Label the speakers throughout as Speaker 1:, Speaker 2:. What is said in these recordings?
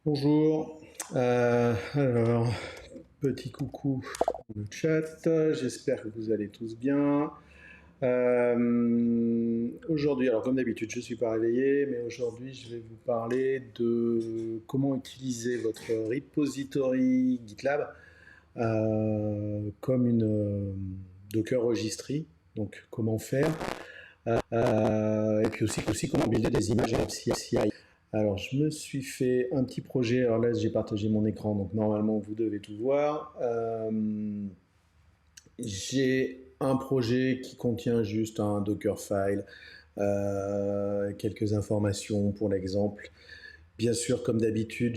Speaker 1: Bonjour. Alors, petit coucou dans le chat. J'espère que vous allez tous bien. Aujourd'hui, alors comme d'habitude, je ne suis pas réveillé, mais aujourd'hui, je vais vous parler de comment utiliser votre repository GitLab comme une Docker registry. Donc, comment faire. Et puis aussi comment builder des images en CI. Alors, je me suis fait un petit projet. Alors là, j'ai partagé mon écran, donc normalement, vous devez tout voir. J'ai un projet qui contient juste un Dockerfile, quelques informations pour l'exemple. Bien sûr, comme d'habitude,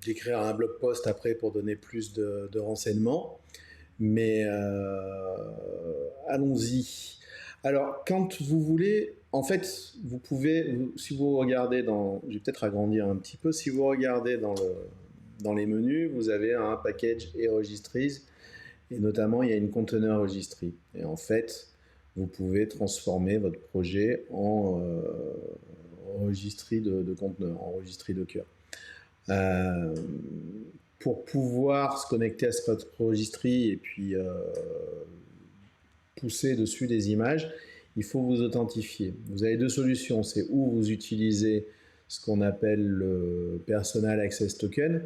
Speaker 1: j'écrirai un blog post après pour donner plus de renseignements. Mais allons-y. Alors, quand vous voulez, en fait, vous pouvez, si vous regardez dans, je vais peut-être agrandir un petit peu, si vous regardez dans les menus, vous avez un package et registries, et notamment il y a une container registry. Et en fait, vous pouvez transformer votre projet en registry de conteneur, en registry Docker. Euh, pour pouvoir se connecter à ce registry et puis pousser dessus des images, il faut vous authentifier. Vous avez deux solutions. C'est où vous utilisez ce qu'on appelle le Personal Access Token.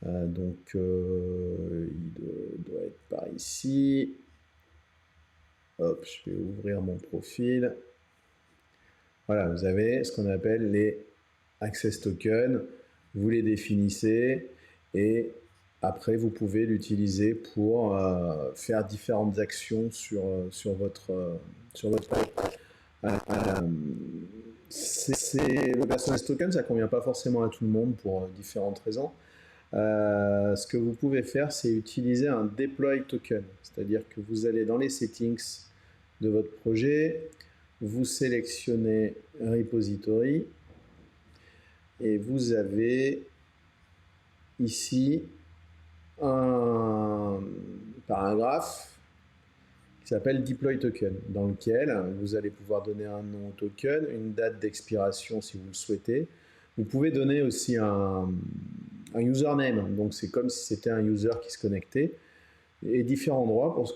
Speaker 1: Il doit être par ici. Hop, je vais ouvrir mon profil. Voilà, vous avez ce qu'on appelle les Access Tokens. Vous les définissez et après, vous pouvez l'utiliser pour faire différentes actions sur votre page. Le Personalized Token, ça ne convient pas forcément à tout le monde pour différentes raisons. Ce que vous pouvez faire, c'est utiliser un Deploy Token. C'est-à-dire que vous allez dans les settings de votre projet, vous sélectionnez Repository et vous avez ici un paragraphe qui s'appelle Deploy Token, dans lequel vous allez pouvoir donner un nom au token, une date d'expiration si vous le souhaitez. Vous pouvez donner aussi un username, donc c'est comme si c'était un user qui se connectait, et différents droits pour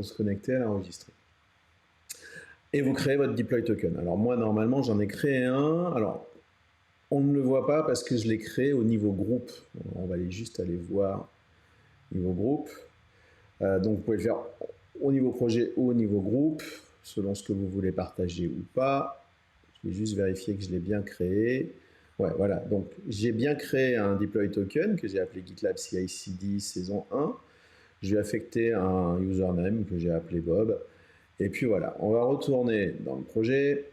Speaker 1: se connecter à l'enregistré. Et vous créez votre Deploy Token. Alors moi, normalement, j'en ai créé un. Alors, on ne le voit pas parce que je l'ai créé au niveau groupe. On va juste aller voir niveau groupe. Donc vous pouvez le faire au niveau projet ou au niveau groupe, selon ce que vous voulez partager ou pas. Je vais juste vérifier que je l'ai bien créé. Ouais, voilà. Donc j'ai bien créé un deploy token que j'ai appelé GitLab CI/CD saison 1. Je vais affecter un username que j'ai appelé Bob. Et puis voilà, on va retourner dans le projet.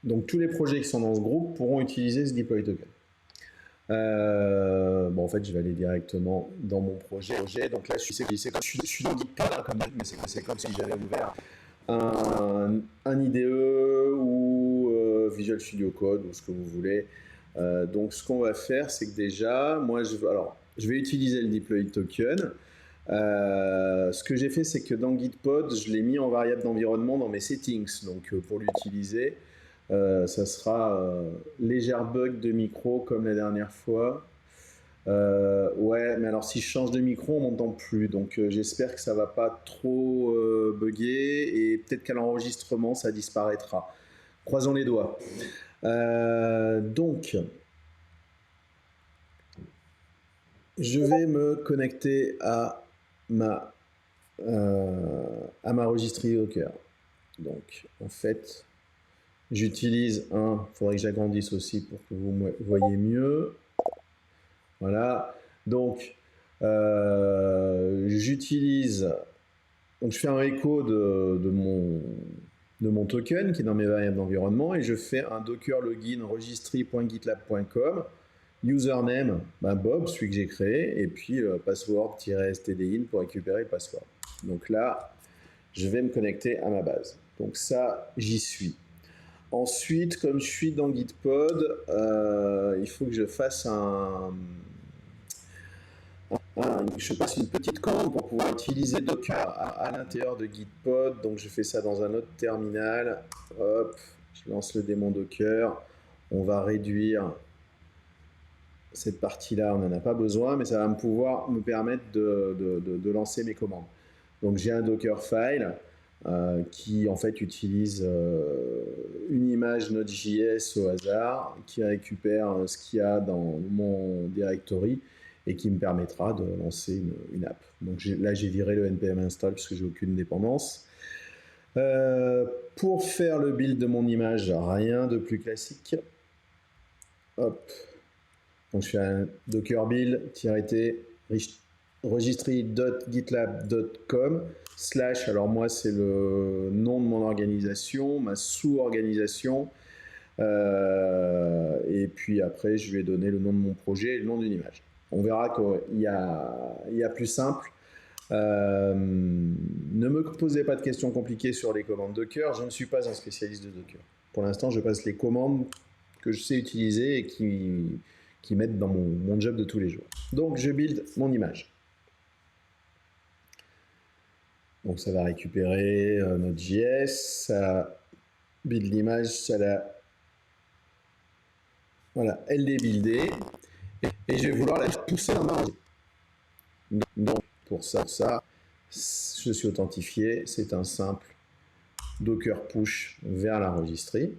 Speaker 1: Donc tous les projets qui sont dans ce groupe pourront utiliser ce deploy token. En fait, je vais aller directement dans mon projet. Donc là, je suis dans GitPod, comme dit, mais c'est comme si j'avais ouvert un IDE ou Visual Studio Code ou ce que vous voulez. Donc, ce qu'on va faire, c'est que déjà, je vais utiliser le deploy token. Ce que j'ai fait, c'est que dans Gitpod, je l'ai mis en variable d'environnement dans mes settings. Donc, pour l'utiliser, ça sera légère bug de micro comme la dernière fois. Ouais, mais alors si je change de micro, on m'entend plus. Donc j'espère que ça va pas trop bugger et peut-être qu'à l'enregistrement, ça disparaîtra. Croisons les doigts. Donc, je vais me connecter ma, à ma registry Docker. Donc, en fait, j'utilise il faudrait que j'agrandisse aussi pour que vous voyez mieux. Voilà. Donc, j'utilise. Donc, je fais un écho de mon token qui est dans mes variables d'environnement et je fais un docker login registry.gitlab.com, username Bob, celui que j'ai créé, et puis password-stdin pour récupérer le password. Donc là, je vais me connecter à ma base. Donc ça, j'y suis. Ensuite, comme je suis dans Gitpod, il faut que je fasse je passe une petite commande pour pouvoir utiliser Docker à l'intérieur de Gitpod. Donc je fais ça dans un autre terminal. Hop, je lance le démon Docker. On va réduire cette partie-là, on n'en a pas besoin, mais ça va me permettre de lancer mes commandes. Donc j'ai un Dockerfile qui en fait utilise une image Node.js au hasard, qui récupère ce qu'il y a dans mon directory et qui me permettra de lancer une app. Donc là j'ai viré le npm install parce que j'ai aucune dépendance. Pour faire le build de mon image, rien de plus classique. Hop. Donc je fais un docker build-t registry.gitlab.com / alors moi c'est le nom de mon organisation, ma sous-organisation, et puis après je lui ai donné le nom de mon projet et le nom d'une image. On verra qu'il y a plus simple. Ne me posez pas de questions compliquées sur les commandes Docker, je ne suis pas un spécialiste de Docker. Pour l'instant je passe les commandes que je sais utiliser et qui m'aident dans mon job de tous les jours. Donc je build mon image. Donc ça va récupérer notre JS, ça build l'image, ça la... Voilà, elle est buildée, et je vais vouloir la pousser dans ma registry. Donc pour ça, je suis authentifié, c'est un simple Docker push vers la registry.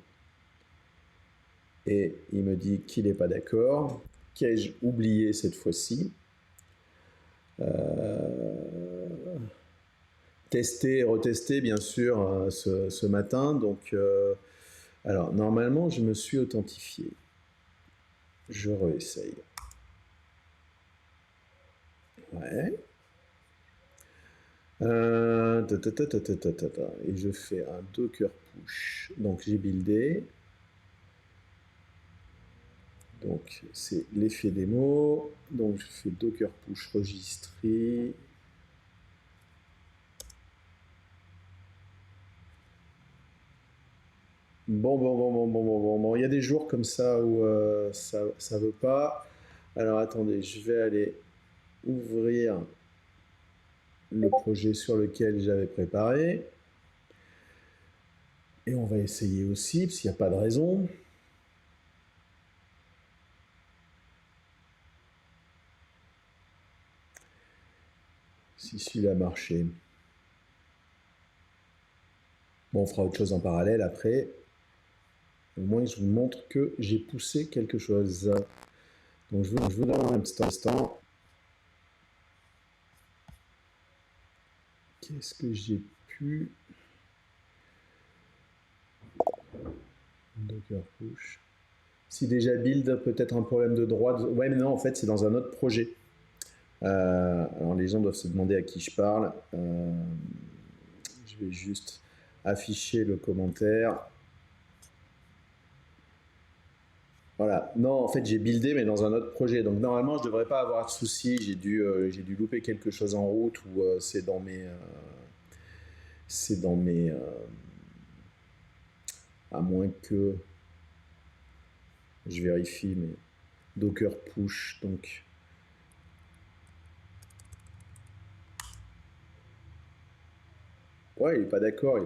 Speaker 1: Et il me dit qu'il n'est pas d'accord. Qu'ai-je oublié cette fois-ci? Tester et retester, bien sûr, ce matin. Donc, alors, normalement, je me suis authentifié. Je réessaye. Ouais. Et je fais un Docker push. Donc, j'ai buildé. Donc, c'est l'effet démo. Donc, je fais Docker push registry. Bon. Il y a des jours comme ça où ça veut pas. Alors, attendez, je vais aller ouvrir le projet sur lequel j'avais préparé. Et on va essayer aussi, parce qu'il n'y a pas de raison. Si celui-là a marché. Bon, on fera autre chose en parallèle après. Au moins, je vous montre que j'ai poussé quelque chose. Donc, je vous donne un petit instant. Qu'est-ce que j'ai pu... Docker push. Si déjà build, peut-être un problème de droit. Ouais, mais non, en fait, c'est dans un autre projet. Alors, les gens doivent se demander à qui je parle. Je vais juste afficher le commentaire. Voilà. Non, en fait, j'ai buildé, mais dans un autre projet. Donc, normalement, je ne devrais pas avoir de soucis. J'ai dû louper quelque chose en route ou c'est dans mes... à moins que... Je vérifie, mais... Docker push, donc... Ouais, il n'est pas d'accord, il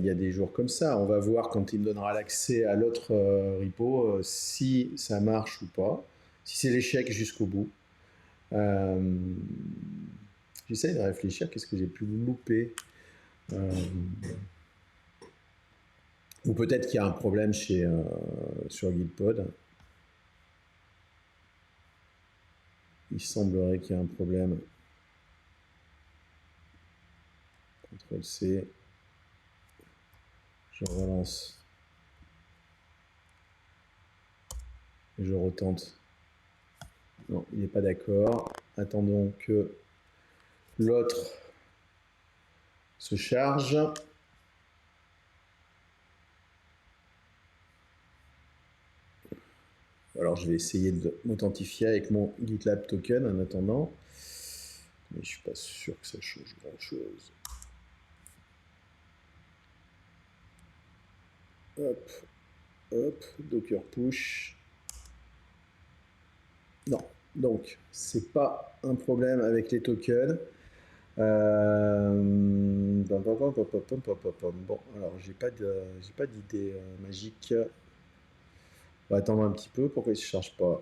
Speaker 1: y a des jours comme ça. On va voir quand il me donnera l'accès à l'autre repo si ça marche ou pas. Si c'est l'échec jusqu'au bout. J'essaie de réfléchir, qu'est-ce que j'ai pu louper ou peut-être qu'il y a un problème sur Gitpod. Il semblerait qu'il y ait un problème. CTRL-C. Je relance. Et je retente. Non, il n'est pas d'accord. Attendons que l'autre se charge. Alors je vais essayer de m'authentifier avec mon GitLab token en attendant. Mais je ne suis pas sûr que ça change grand chose. Hop, Docker push. Non, donc c'est pas un problème avec les tokens. Bon, alors j'ai pas d'idée magique. On va attendre un petit peu. Pourquoi il se charge pas?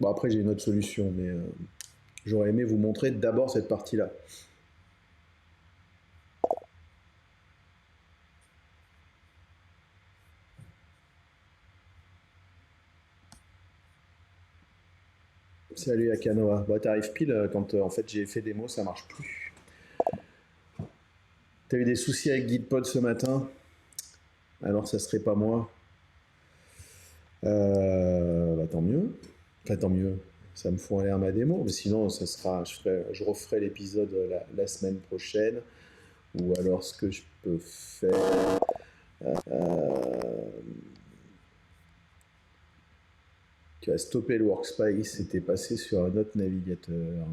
Speaker 1: Bon, après j'ai une autre solution, mais j'aurais aimé vous montrer d'abord cette partie-là. Salut Akanoa. Bah, t'arrives pile quand en fait j'ai fait des mots, ça marche plus. T'as eu des soucis avec GitPod ce matin? Alors ça serait pas moi. Bah, tant mieux. Enfin tant mieux. Ça me fout en l'air ma démo. Mais sinon, ça sera, je referai l'épisode la semaine prochaine. Ou alors ce que je peux faire. Tu as stoppé le workspace, c'était passé sur un autre navigateur.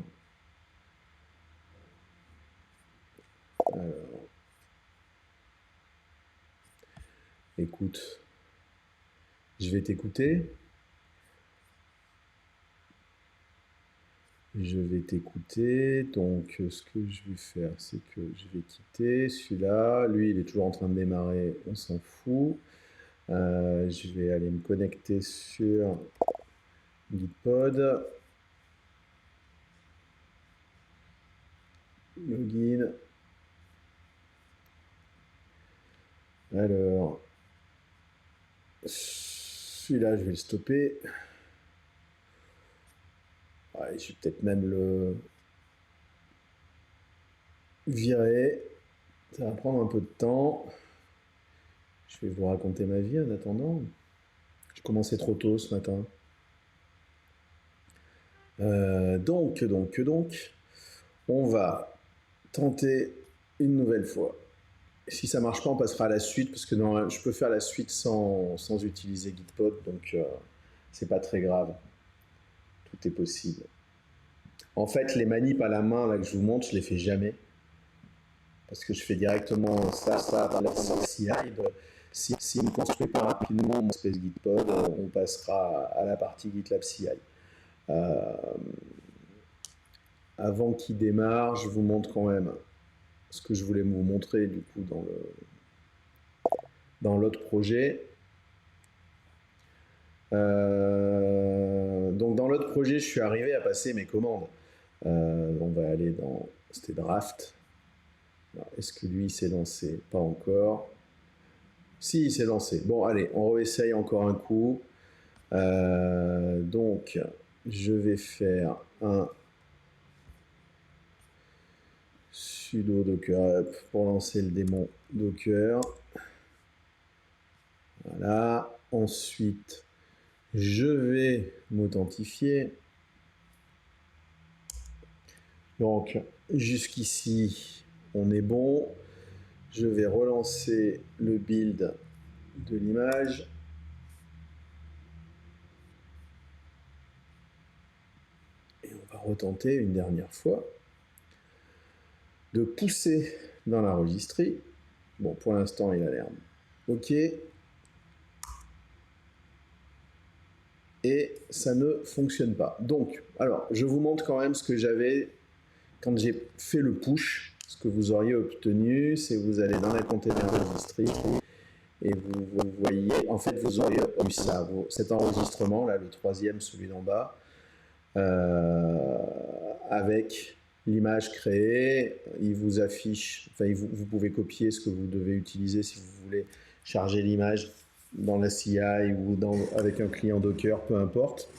Speaker 1: Alors, écoute, je vais t'écouter. Je vais t'écouter. Donc, ce que je vais faire, c'est que je vais quitter celui-là. Lui, il est toujours en train de démarrer, on s'en fout. Je vais aller me connecter sur Gitpod. Login. Alors, celui-là, je vais le stopper. Ouais, je vais peut-être même le virer. Ça va prendre un peu de temps. Je vais vous raconter ma vie en attendant. J'ai commencé trop tôt ce matin. Donc, on va tenter une nouvelle fois. Si ça marche pas, on passera à la suite, parce que non, je peux faire la suite sans utiliser Gitpod, donc c'est pas très grave. Tout est possible. En fait, les manips à la main là, que je vous montre, je les fais jamais. Parce que je fais directement ça dans la CI. Si on ne construit pas rapidement mon space Gitpod, on passera à la partie GitLab CI. Avant qu'il démarre, je vous montre quand même ce que je voulais vous montrer du coup dans l'autre projet. Donc dans l'autre projet, je suis arrivé à passer mes commandes. On va aller dans... C'était Draft. Est-ce que lui s'est lancé? Pas encore. Si, il s'est lancé. Bon, allez, on réessaye encore un coup. Donc, je vais faire un sudo docker up pour lancer le démon Docker. Voilà. Ensuite, je vais m'authentifier. Donc, jusqu'ici, on est bon. Je vais relancer le build de l'image. Et on va retenter une dernière fois de pousser dans la registrie. Bon, pour l'instant, il a l'air OK. Et ça ne fonctionne pas. Donc, alors, je vous montre quand même ce que j'avais quand j'ai fait le push. Ce que vous auriez obtenu, c'est vous allez dans la container registry et vous voyez, en fait, vous auriez eu ça, cet enregistrement, là, le troisième, celui d'en bas, avec l'image créée, il vous affiche, enfin, vous pouvez copier ce que vous devez utiliser si vous voulez charger l'image dans la CI ou avec un client Docker, peu importe.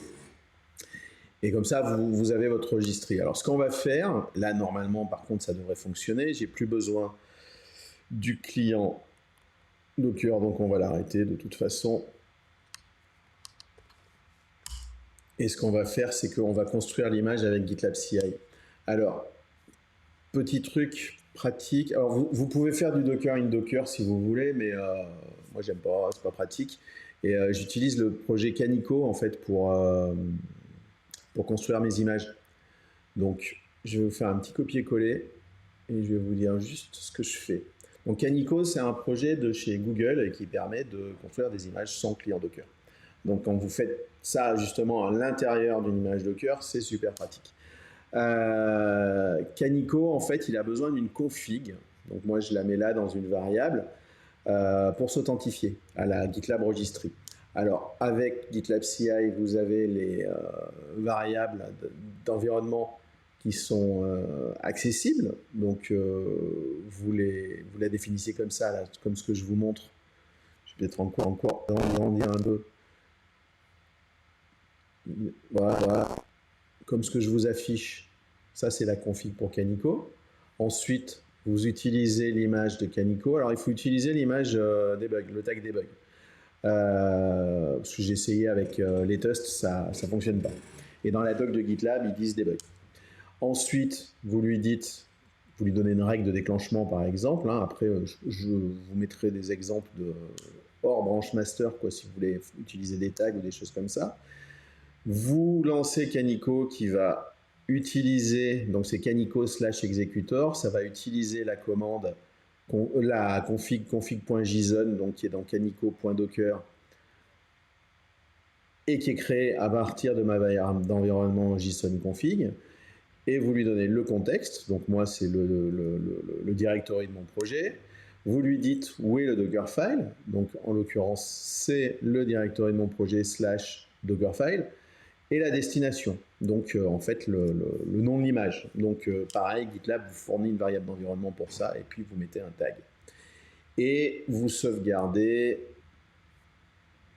Speaker 1: Et comme ça, vous avez votre registry. Alors, ce qu'on va faire, là, normalement, par contre, ça devrait fonctionner. J'ai plus besoin du client Docker, donc on va l'arrêter de toute façon. Et ce qu'on va faire, c'est qu'on va construire l'image avec GitLab CI. Alors, petit truc pratique. Alors, vous pouvez faire du Docker in Docker si vous voulez, mais moi, j'aime pas, c'est pas pratique. Et j'utilise le projet Canico, en fait, pour construire mes images. Donc, je vais vous faire un petit copier-coller et je vais vous dire juste ce que je fais. Donc, Canico, c'est un projet de chez Google qui permet de construire des images sans client Docker. Donc, quand vous faites ça justement à l'intérieur d'une image Docker, c'est super pratique. Canico, en fait, il a besoin d'une config. Donc moi, je la mets là dans une variable pour s'authentifier à la GitLab Registry. Alors, avec GitLab CI, vous avez les variables d'environnement qui sont accessibles. Donc, vous la définissez comme ça, là, comme ce que je vous montre. Je vais peut-être encore agrandir un peu. Voilà. Comme ce que je vous affiche. Ça, c'est la config pour Canico. Ensuite, vous utilisez l'image de Canico. Alors, il faut utiliser l'image debug, le tag debug. Parce que j'ai essayé avec les tests, ça ne fonctionne pas. Et dans la doc de GitLab, ils disent debug. Ensuite, vous lui donnez une règle de déclenchement, par exemple. Hein. Après, je vous mettrai des exemples de hors branch master, quoi, si vous voulez utiliser des tags ou des choses comme ça. Vous lancez Canico qui va utiliser, donc c'est Canico /executor, ça va utiliser la commande, la config.json, donc qui est dans canico.docker et qui est créée à partir de ma variable d'environnement JSON config. Et vous lui donnez le contexte, donc moi c'est le directory de mon projet. Vous lui dites où est le Dockerfile, donc en l'occurrence c'est le directory de mon projet / Dockerfile. Et la destination, donc en fait le nom de l'image. Donc pareil, GitLab vous fournit une variable d'environnement pour ça, et puis vous mettez un tag. Et vous sauvegardez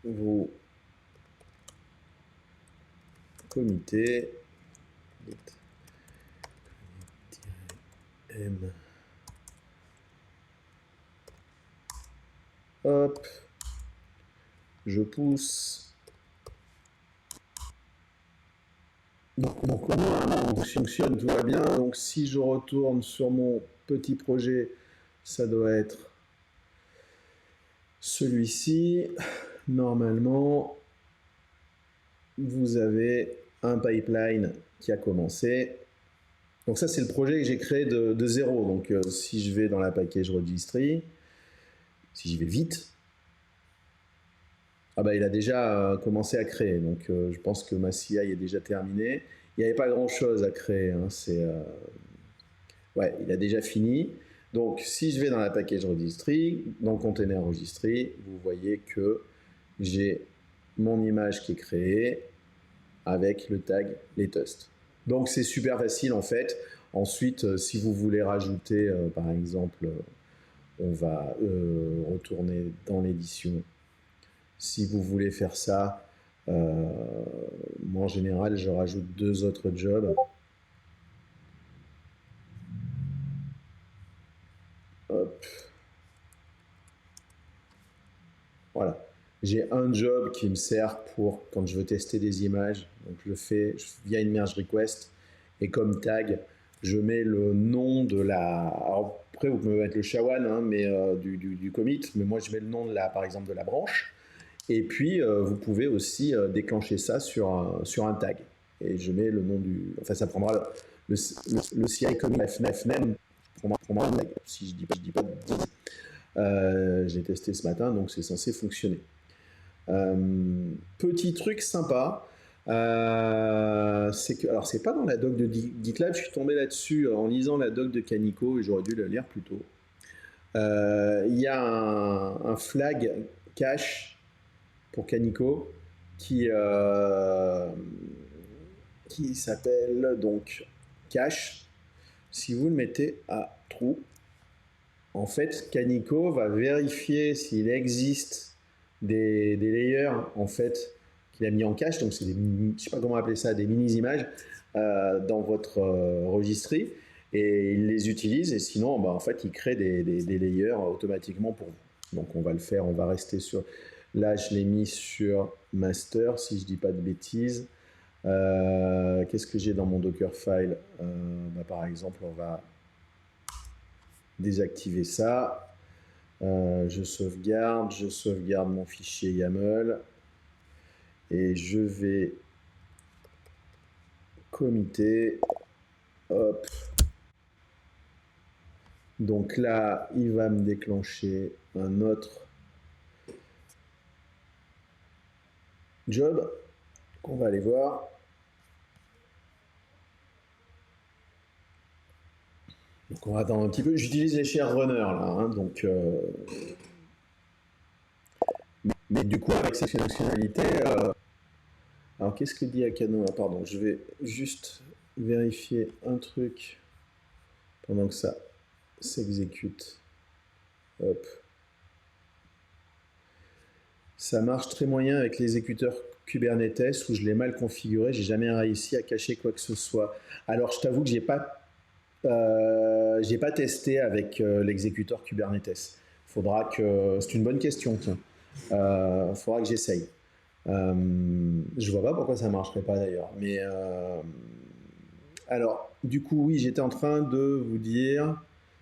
Speaker 1: vos comités. M. Hop. Je pousse. Donc on fonctionne, tout va bien. Donc si je retourne sur mon petit projet, ça doit être celui-ci. Normalement, vous avez un pipeline qui a commencé. Donc ça, c'est le projet que j'ai créé de zéro. Donc si je vais dans la package registry, si j'y vais vite, ah bah, il a déjà commencé à créer. Donc je pense que ma CI est déjà terminée. Il n'y avait pas grand-chose à créer. Hein. Ouais, il a déjà fini. Donc si je vais dans la package registry, dans container registry, vous voyez que j'ai mon image qui est créée avec le tag latest. Donc c'est super facile en fait. Ensuite, si vous voulez rajouter, par exemple, on va retourner dans l'édition. Si vous voulez faire ça, moi en général, je rajoute 2 autres jobs. Hop. Voilà. J'ai un job qui me sert pour quand je veux tester des images. Donc je le fais via une merge request. Et comme tag, je mets le nom de la... Alors après, vous pouvez mettre le SHA-1 hein, mais, du commit. Mais moi, je mets le nom, par exemple, de la branche. Et puis, vous pouvez aussi déclencher ça sur un tag. Et je mets le nom du... Enfin, ça prendra le CI commit fname prendra un tag, si je dis pas de bêtises. J'ai testé ce matin, donc c'est censé fonctionner. Petit truc sympa, c'est que, alors c'est pas dans la doc de GitLab, je suis tombé là-dessus en lisant la doc de Canico et j'aurais dû la lire plus tôt. Il y a un flag cache pour Canico qui s'appelle donc cache. Si vous le mettez à true, en fait, Canico va vérifier s'il existe des layers en fait qu'il a mis en cache, donc c'est des, je sais pas comment appeler ça, des mini-images dans votre registry, et il les utilise, et sinon, bah, en fait, il crée des layers automatiquement pour vous. Donc on va le faire, on va rester sur... Là, je l'ai mis sur master, si je dis pas de bêtises. Qu'est-ce que j'ai dans mon Dockerfile bah, par exemple, on va désactiver ça. Je sauvegarde mon fichier YAML et je vais committer. Hop. Donc là, il va me déclencher un autre job qu'on va aller voir. Donc on va attendre un petit peu. J'utilise les share runners là, hein, donc, mais du coup avec cette fonctionnalité, alors qu'est-ce que dit Akano? Ah, pardon, je vais juste vérifier un truc pendant que ça s'exécute. Hop. Ça marche très moyen avec l'exécuteur Kubernetes où je l'ai mal configuré, j'ai jamais réussi à cacher quoi que ce soit. Alors je t'avoue que j'ai pas testé avec l'exécuteur Kubernetes. C'est une bonne question, tiens. Faudra que j'essaye. Je vois pas pourquoi ça marcherait pas d'ailleurs. Mais alors, du coup, oui, j'étais en train de vous dire,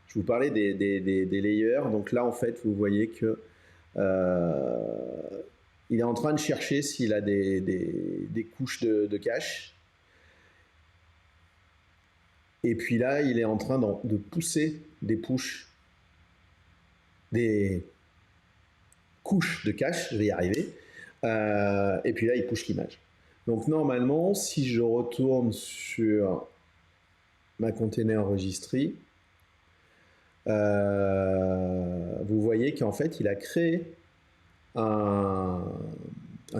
Speaker 1: je vous parlais des layers. Donc là, en fait, vous voyez que il est en train de chercher s'il a des couches de cache. Et puis là, il est en train de pousser des couches de cache, je vais y arriver. Et puis là, il push l'image. Donc normalement, si je retourne sur ma container registry, vous voyez qu'en fait, il a créé un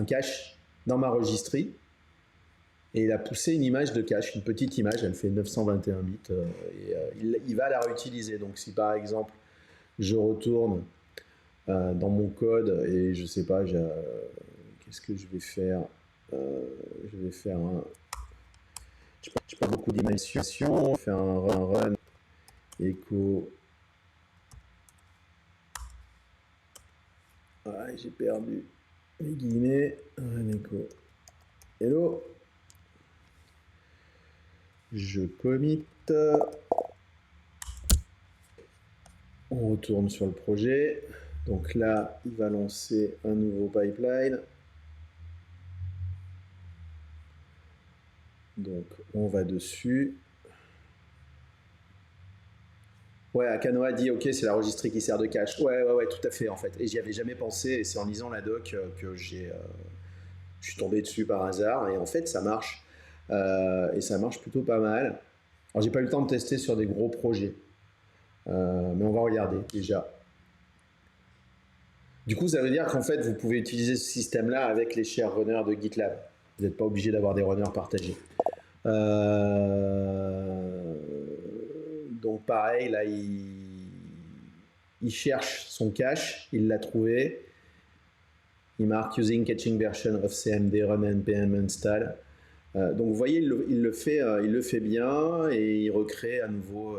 Speaker 1: cache dans ma registry et il a poussé une image de cache, une petite image, elle fait 921 bits et il va la réutiliser. Donc si par exemple je retourne dans mon code et je sais pas, qu'est-ce que je vais faire? Je vais faire j'ai pas beaucoup d'imagination, je vais faire un run echo. Ah, j'ai perdu les guillemets. Run echo. Hello. Je commit. On retourne sur le projet. Donc là, il va lancer un nouveau pipeline. Donc on va dessus. Ouais, Akano a dit, ok, c'est la registry qui sert de cache. Ouais, tout à fait en fait. Et j'y avais jamais pensé, et c'est en lisant la doc que je suis tombé dessus par hasard, et en fait ça marche. Et ça marche plutôt pas mal. Alors j'ai pas eu le temps de tester sur des gros projets, mais on va regarder déjà. Du coup, ça veut dire qu'en fait, vous pouvez utiliser ce système-là avec les share runners de GitLab. Vous n'êtes pas obligé d'avoir des runners partagés. Donc pareil, là, il cherche son cache, il l'a trouvé. Il marque using caching version of cmd run npm install. Donc vous voyez, il le fait bien et il recrée à nouveau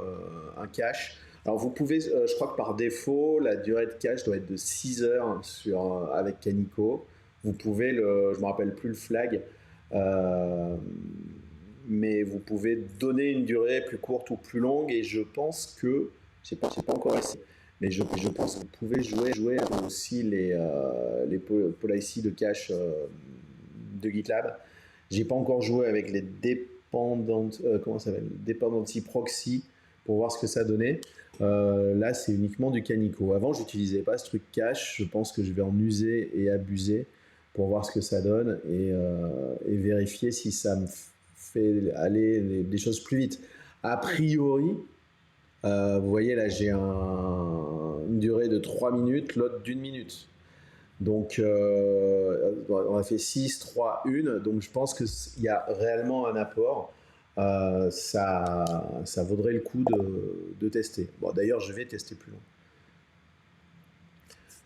Speaker 1: un cache. Alors vous pouvez, je crois que par défaut, la durée de cache doit être de 6 heures avec Canico. Vous pouvez, je ne me rappelle plus le flag, mais vous pouvez donner une durée plus courte ou plus longue, et je pense que, je ne sais pas encore essayé, mais je pense que vous pouvez jouer avec aussi les policy de cache de GitLab. J'ai pas encore joué avec les dependency proxy pour voir ce que ça donnait. Là, c'est uniquement du Canico. Avant, j'utilisais pas ce truc cache. Je pense que je vais en user et abuser pour voir ce que ça donne et vérifier si ça me fait aller des choses plus vite. A priori, vous voyez là, j'ai une durée de 3 minutes, l'autre d'1 minute. Donc, on a fait 6, 3, 1. Donc, je pense qu'il y a réellement un apport. Ça vaudrait le coup de tester. Bon, d'ailleurs, je vais tester plus loin.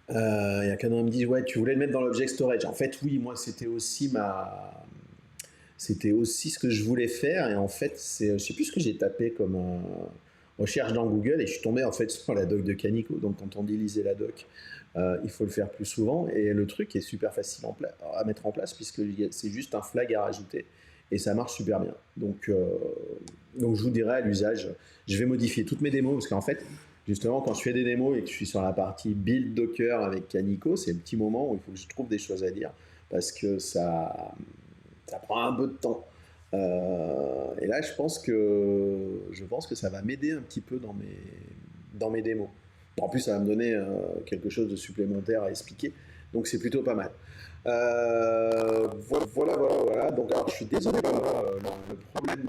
Speaker 1: Il y a quelqu'un qui me dit, ouais, tu voulais le mettre dans l'object storage. En fait, oui, moi, c'était aussi ce que je voulais faire. Et en fait, je sais plus ce que j'ai tapé comme recherche dans Google, et je suis tombé en fait sur la doc de Canico. Donc, quand on dit lisez la doc, il faut le faire plus souvent, et le truc est super facile à mettre en place puisque c'est juste un flag à rajouter et ça marche super bien. Donc je vous dirai à l'usage, je vais modifier toutes mes démos parce qu'en fait, justement, quand je fais des démos et que je suis sur la partie build Docker avec Canico, c'est le petit moment où il faut que je trouve des choses à dire parce que ça prend un peu de temps. Et là, je pense que ça va m'aider un petit peu dans mes démos. En plus, ça va me donner quelque chose de supplémentaire à expliquer. Donc, c'est plutôt pas mal. Voilà. Donc, alors, je suis désolé pour le problème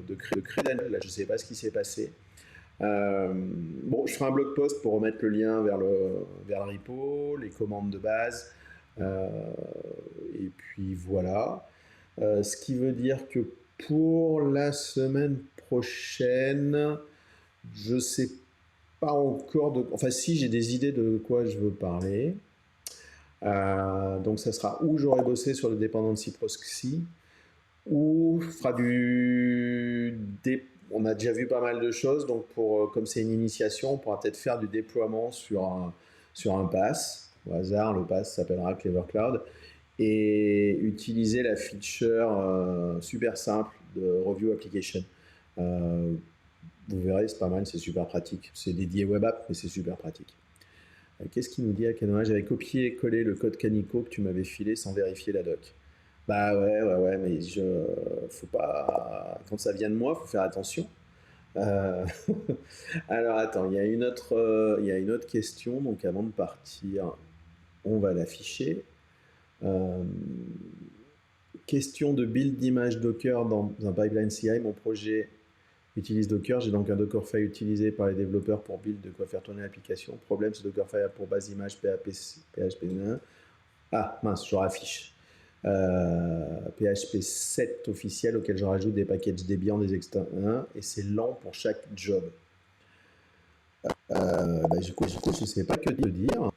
Speaker 1: de Credential. Là, je ne sais pas ce qui s'est passé. Bon, je ferai un blog post pour remettre le lien vers le repo, les commandes de base, euh, et puis voilà. Ce qui veut dire que pour la semaine prochaine, je sais pas encore de... Enfin, si, j'ai des idées de quoi je veux parler. Donc, ça sera où j'aurai bossé sur le dependency proxy, ou fera on a déjà vu pas mal de choses, donc comme c'est une initiation, on pourra peut-être faire du déploiement sur un pass. Au hasard, le pass s'appellera Clever Cloud, et utiliser la feature super simple de Review Application. Euh, Vous verrez, c'est pas mal, c'est super pratique. C'est dédié web app, mais c'est super pratique. Qu'est-ce qu'il nous dit à Canva? J'avais copié et collé le code Canico que tu m'avais filé sans vérifier la doc. Bah ouais, mais faut pas. Quand ça vient de moi, faut faire attention. Euh, Alors attends, il y a une autre question. Donc avant de partir, on va l'afficher. Euh, Question de build d'image Docker dans un pipeline CI. Mon projet utilise Docker. J'ai donc un Dockerfile utilisé par les développeurs pour build de quoi faire tourner l'application. Problème, ce Dockerfile a pour base image PHP 1. Ah mince, je raffiche. PHP 7 officiel auquel je rajoute des packages Debian, des extents 1, et c'est lent pour chaque job. Du coup, je ne sais pas que te dire.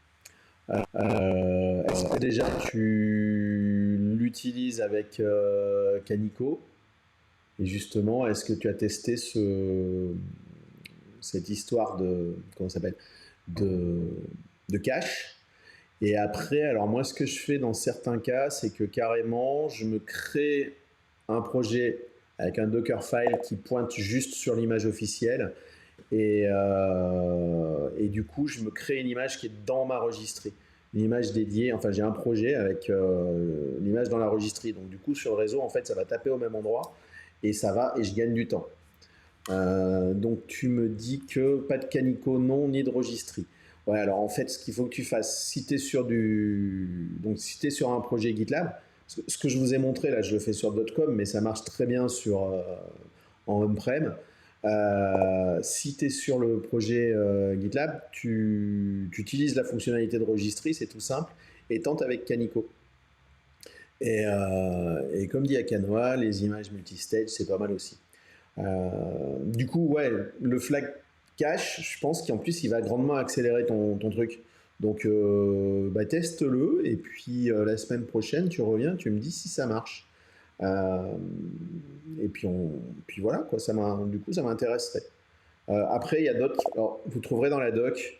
Speaker 1: Est-ce que déjà tu l'utilises avec Canico? Et justement, est-ce que tu as testé cette histoire de, comment ça s'appelle, de, de cache? Et après, alors moi, ce que je fais dans certains cas, c'est que carrément, je me crée un projet avec un Dockerfile qui pointe juste sur l'image officielle. Et du coup, je me crée une image qui est dans ma registrie. Une image dédiée, enfin j'ai un projet avec l'image dans la registrie. Donc du coup, sur le réseau, en fait, ça va taper au même endroit et ça va, et je gagne du temps. Donc tu me dis que pas de canico, non, ni de registrie. Ouais, alors en fait, ce qu'il faut que tu fasses, si tu es si t'es sur un projet GitLab, ce que je vous ai montré là, je le fais sur .com, mais ça marche très bien en on-prem. Si tu es sur le projet GitLab, tu utilises la fonctionnalité de registrie, c'est tout simple, et tente avec Canico. Et comme dit Akanwa, les images multistage, c'est pas mal aussi. Du coup, ouais, le flag cache, je pense qu'en plus, il va grandement accélérer ton truc. Donc, teste-le, et puis la semaine prochaine, tu reviens, tu me dis si ça marche. Euh, et puis voilà, quoi, du coup, ça m'intéresserait. Après, il y a d'autres. Alors, vous trouverez dans la doc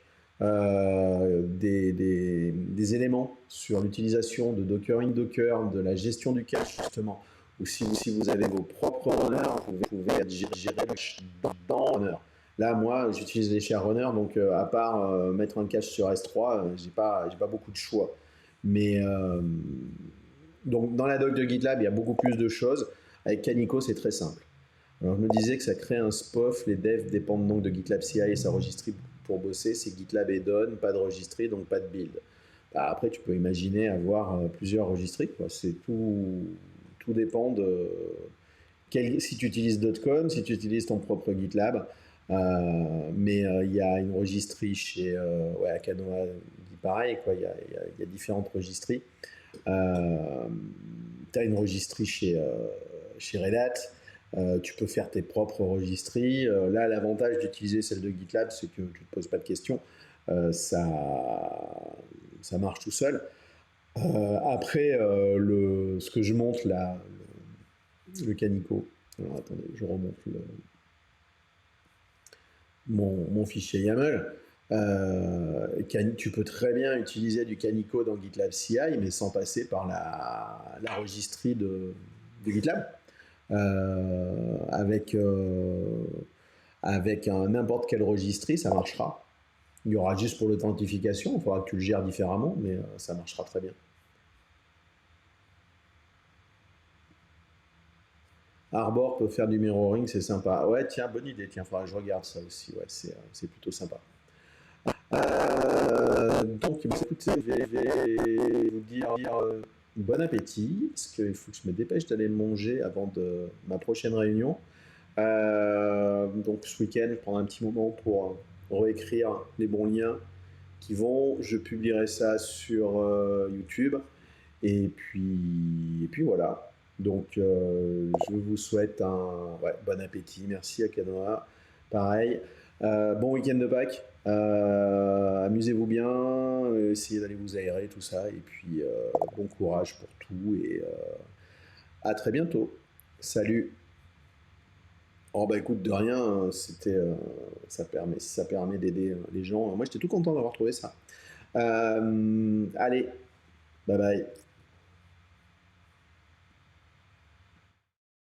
Speaker 1: des éléments sur l'utilisation de Docker in Docker, de la gestion du cache, justement. Ou si vous avez vos propres runners, vous pouvez gérer le cache dans Runner. Là, moi, j'utilise les shared runners, donc à part mettre un cache sur S3, j'ai pas beaucoup de choix. Mais donc, dans la doc de GitLab, il y a beaucoup plus de choses. Avec Canico, c'est très simple. Alors, je me disais que ça crée un SPOF. Les devs dépendent donc de GitLab CI et sa registrie pour bosser. C'est GitLab et Done, pas de registrie, donc pas de build. Bah, après, tu peux imaginer avoir plusieurs registries, quoi. Tout dépend de si tu utilises .com, si tu utilises ton propre GitLab. Mais il y a une registrie chez Akanoa, dit pareil, quoi. Il y a différentes registries. Tu as une registrie chez Red Hat. Tu peux faire tes propres registries. Là, l'avantage d'utiliser celle de GitLab, c'est que tu ne te poses pas de questions. Ça marche tout seul. Après, ce que je montre là, le Canico. Alors attendez, je remonte mon fichier YAML. Tu peux très bien utiliser du Canico dans GitLab CI, mais sans passer par la registrie de GitLab. Avec n'importe quelle registrie, ça marchera. Il y aura juste pour l'authentification, il faudra que tu le gères différemment, mais ça marchera très bien. Arbor peut faire du mirroring, c'est sympa. Ouais, tiens, bonne idée, tiens, faudra que je regarde ça aussi, ouais, c'est plutôt sympa. Donc, écoutez, je vais vous dire bon appétit, parce qu'il faut que je me dépêche d'aller manger avant ma prochaine réunion. Donc ce week-end, je prendrai un petit moment pour réécrire les bons liens qui vont. Je publierai ça sur YouTube. Et puis voilà. Donc je vous souhaite un bon appétit. Merci à Canoa. Pareil. Bon week-end de Pâques. Amusez-vous bien. Essayez d'aller vous aérer, tout ça. Et puis bon courage pour tout. Et à très bientôt. Salut. Oh bah écoute, de rien, si ça permet d'aider les gens. Moi j'étais tout content d'avoir trouvé ça. Allez, bye bye.